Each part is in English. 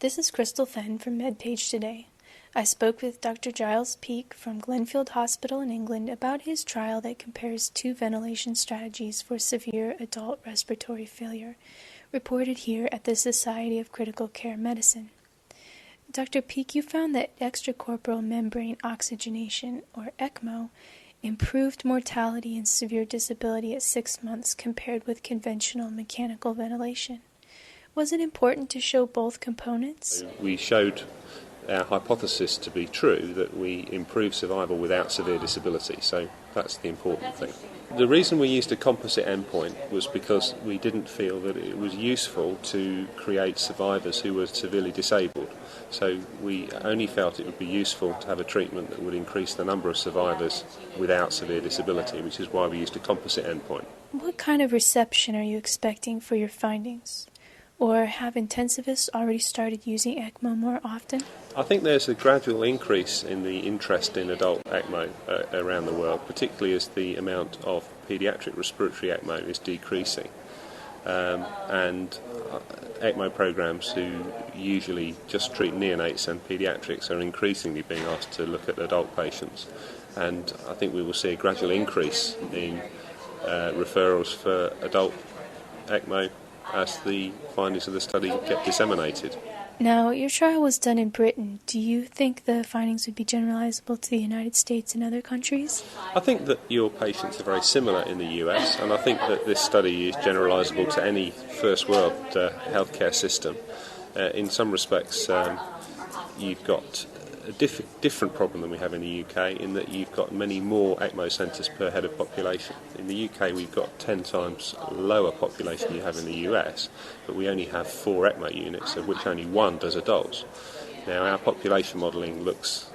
This is Crystal Fenn from MedPage Today. I spoke with Dr. Giles from Glenfield Hospital in England about his trial that compares two ventilation strategies for severe adult respiratory failure, reported here at the Society of Critical Care Medicine. Dr. Peak, you found that extracorporeal membrane oxygenation, or ECMO, improved mortality and severe disability at 6 months compared with conventional mechanical ventilation. Was it important to show both components? We showed our hypothesis to be true, that we improve survival without severe disability, so that's the important thing. The reason we used a composite endpoint was because we didn't feel that it was useful to create survivors who were severely disabled. So we only felt it would be useful to have a treatment that would increase the number of survivors without severe disability, which is why we used a composite endpoint. What kind of reception are you expecting for your findings? Or have intensivists already started using ECMO more often? I think there's a gradual increase in the interest in adult ECMO around the world, particularly as the amount of paediatric respiratory ECMO is decreasing. And ECMO programs who usually just treat neonates and paediatrics are increasingly being asked to look at adult patients. And I think we will see a gradual increase in referrals for adult ECMO as the findings of the study get disseminated. Now, your trial was done in Britain. Do you think the findings would be generalizable to the United States and other countries? I think that your patients are very similar in the US, and I think that this study is generalizable to any first world healthcare system. In some respects, you've got a different problem than we have in the UK, in that you've got many more ECMO centres per head of population. In the UK we've got 10 times lower population than you have in the US, but we only have 4 ECMO units, of which only 1 does adults. Now our population modelling looks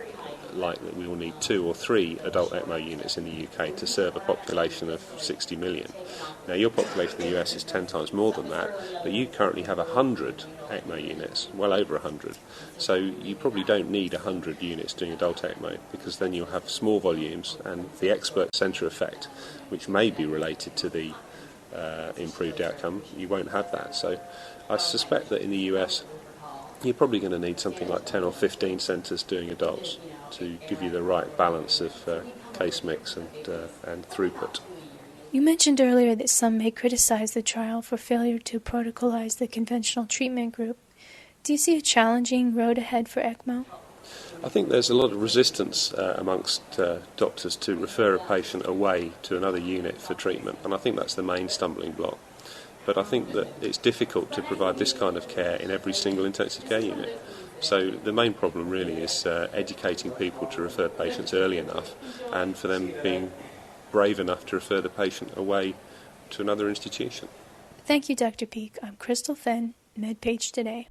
like that we will need 2 or 3 adult ECMO units in the UK to serve a population of 60 million. Now your population in the US is 10 times more than that, but you currently have 100 ECMO units, well over 100. So you probably don't need 100 units doing adult ECMO, because then you'll have small volumes and the expert centre effect, which may be related to the improved outcome, you won't have that. So I suspect that in the US you're probably going to need something like 10 or 15 centres doing adults to give you the right balance of case mix and throughput. You mentioned earlier that some may criticize the trial for failure to protocolize the conventional treatment group. Do you see a challenging road ahead for ECMO? I think there's a lot of resistance amongst doctors to refer a patient away to another unit for treatment, and I think that's the main stumbling block. But I think that it's difficult to provide this kind of care in every single intensive care unit. So the main problem really is educating people to refer patients early enough, and for them being brave enough to refer the patient away to another institution. Thank you, Dr. Peak. I'm Crystal Fenn, MedPage Today.